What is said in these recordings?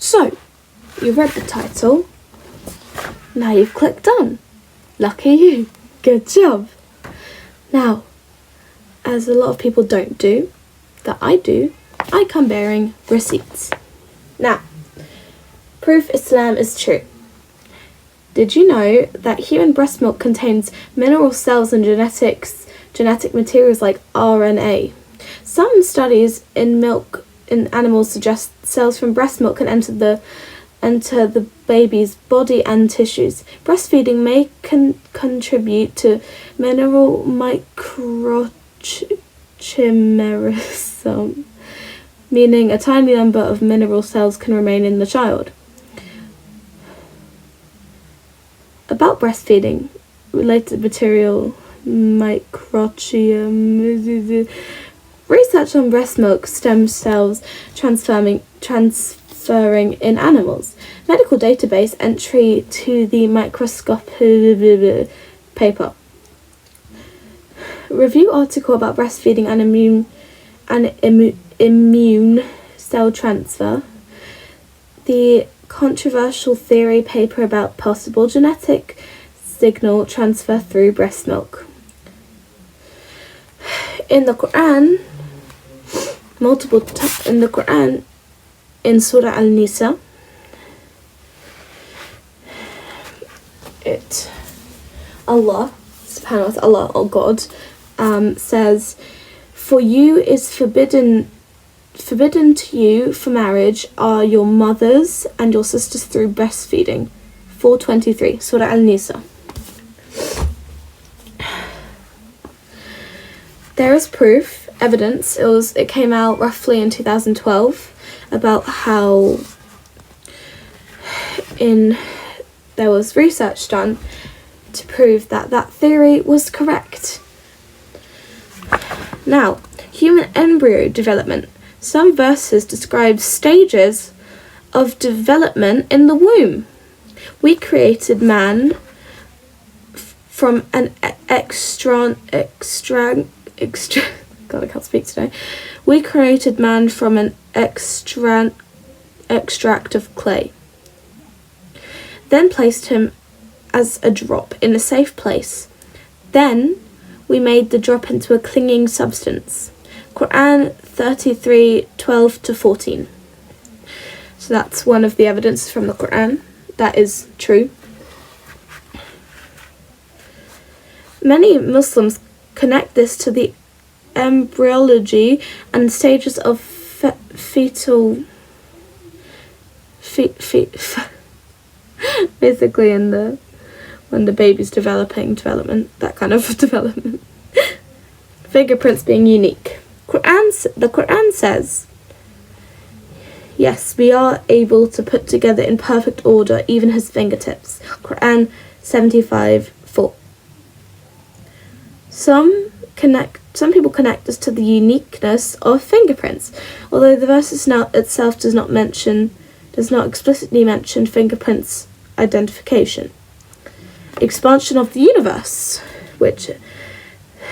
So, you read the title. Now you've clicked on. Lucky you. Good job. Now, as a lot of people don't do, that I do, I come bearing receipts. Now, proof Islam is true. Did you know that human breast milk contains mineral cells and genetic materials like RNA? Some studies in milk in animals suggest cells from breast milk can enter the baby's body and tissues. Breastfeeding may contribute to mineral microchimerism, meaning a tiny number of mineral cells can remain in the child. About breastfeeding, related material microchimerism. Research on breast milk stem cells transferring in animals. Medical database entry to the microscopic paper. Review article about breastfeeding and immune cell transfer. The controversial theory paper about possible genetic signal transfer through breast milk. In the Quran, in Surah Al-Nisa, Allah, subhanahu wa ta'ala, or God, says, "For you is forbidden to you for marriage are your mothers and your sisters through breastfeeding." 4:23, Surah Al-Nisa. There is proof, evidence. It came out roughly in 2012 about how there was research done to prove that theory was correct. Now, human embryo development. Some verses describe stages of development in the womb. We created man from an God, I can't speak today. We created man from an extract of clay. Then placed him as a drop in a safe place. Then we made the drop into a clinging substance. Quran 33:12-14. So that's one of the evidences from the Quran. That is true. Many Muslims connect this to the embryology and stages of basically when the baby's development, that kind of development. Fingerprints being unique. The Quran says, yes, we are able to put together in perfect order even his fingertips. Quran 75:4. Some people connect this to the uniqueness of fingerprints, although the verse itself does not explicitly mention fingerprints identification. Expansion of the universe, which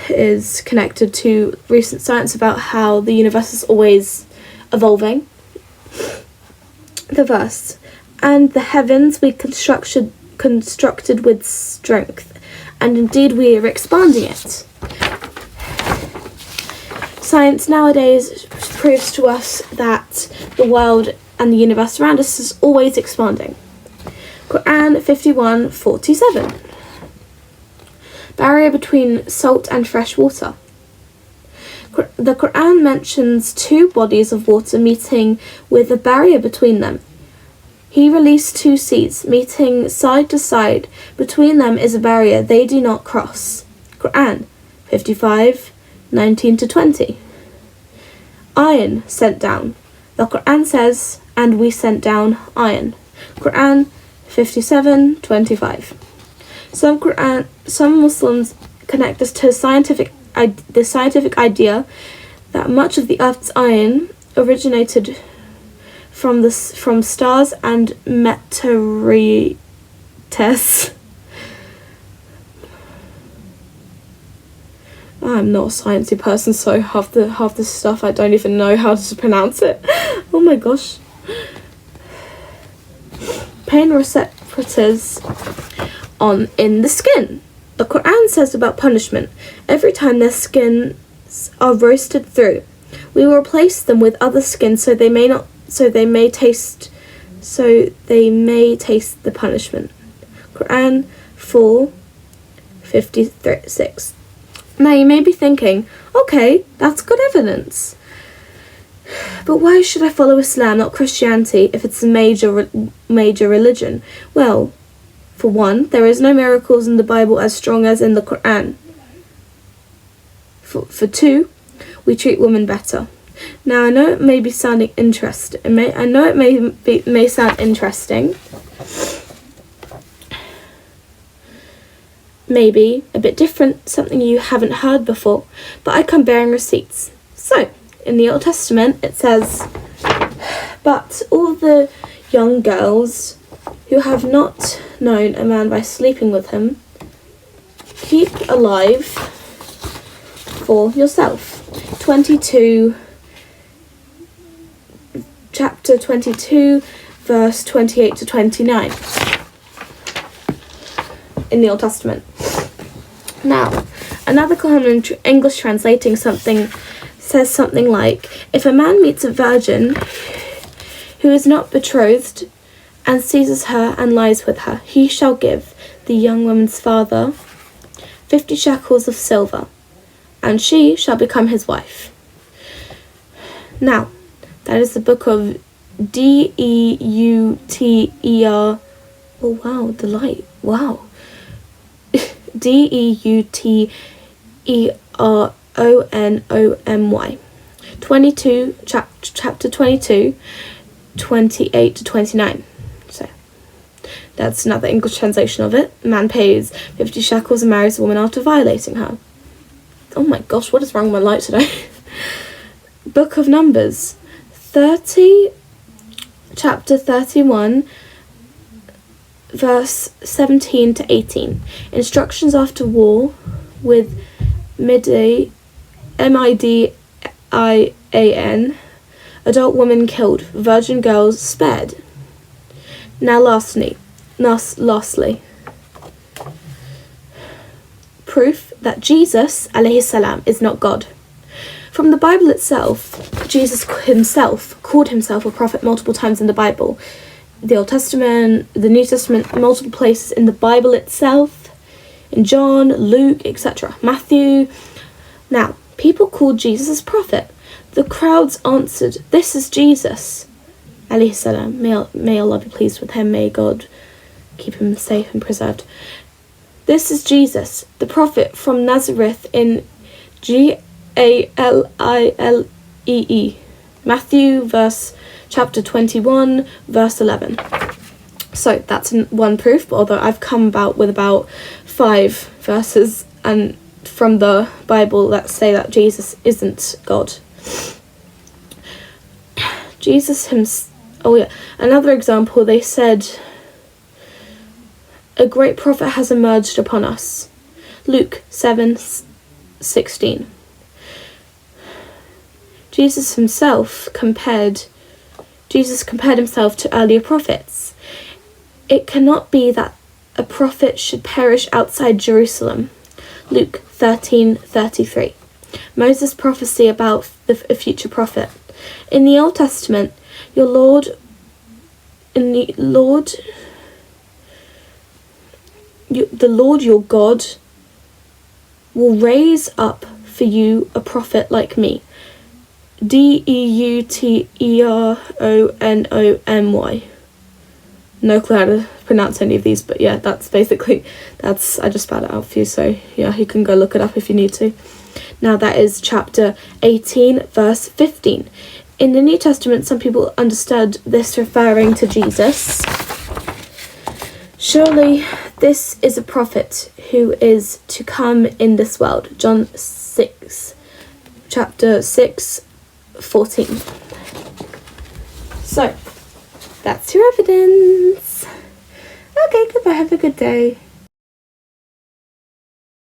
is connected to recent science about how the universe is always evolving. The verse, and the heavens we constructed with strength, and indeed we are expanding it. Science nowadays proves to us that the world and the universe around us is always expanding. Quran 51:47. Barrier between salt and fresh water. The Quran mentions two bodies of water meeting with a barrier between them. He released two seas, meeting side to side. Between them is a barrier they do not cross. Quran 55:19-20. Iron sent down. The Quran says, and we sent down iron. Quran 57:25. Some Muslims connect this to the scientific idea that much of the Earth's iron originated from stars and meteorites. I'm not a sciencey person, so half the stuff I don't even know how to pronounce it. Oh my gosh. pain receptors in the skin. The Quran says about punishment, every time their skins are roasted through, we will replace them with other skins so they may taste the punishment. Quran 4:56. Now you may be thinking, okay, that's good evidence. But why should I follow Islam, not Christianity, if it's a major religion? Well, for one, there is no miracles in the Bible as strong as in the Quran. For two, we treat women better. Now I know it may be sounding interesting. May sound interesting. Maybe a bit different, something you haven't heard before, but I come bearing receipts. So, in the Old Testament, it says, "But all the young girls who have not known a man by sleeping with him, keep alive for yourself." Chapter 22, verse 28 to 29 in the Old Testament. Now, another common English translating says something like, "If a man meets a virgin who is not betrothed and seizes her and lies with her, he shall give the young woman's father 50 shekels of silver, and she shall become his wife." Now, that is the book of Deuteronomy. Oh wow, the light. Wow. Deuteronomy. 22, chapter 22, 28 to 29. So, that's another English translation of it. Man pays 50 shekels and marries a woman after violating her. Oh my gosh, what is wrong with my light today? Book of Numbers, chapter 31, verse 17 to 18. Instructions after war with Midian, adult women killed, virgin girls spared. Now lastly, proof that Jesus alayhi salam is not God. From the Bible itself, Jesus himself called himself a prophet multiple times in the Bible. The Old Testament, the New Testament, multiple places in the Bible itself, in John, Luke, etc. Matthew. Now, people called Jesus prophet. The crowds answered, "This is Jesus, alayhi salam. May Allah be pleased with him. May God keep him safe and preserved. This is Jesus, the prophet from Nazareth in Galilee." Matthew chapter 21, verse 11. So that's one proof, although I've come about with about 5 verses and from the Bible that say that Jesus isn't God. Another example, they said, "A great prophet has emerged upon us." Luke 7:16. Jesus compared himself to earlier prophets. It cannot be that a prophet should perish outside Jerusalem. Luke 13:33. Moses' prophecy about a future prophet. In the Old Testament, the Lord your God will raise up for you a prophet like me. Deuteronomy. No clue how to pronounce any of these, but yeah, I just spelled it out for you, so yeah, you can go look it up if you need to. Now that is chapter 18, verse 15. In the New Testament, some people understood this referring to Jesus. "Surely this is a prophet who is to come in this world." John 6, chapter 6:14. So, that's your evidence. Okay, goodbye, have a good day.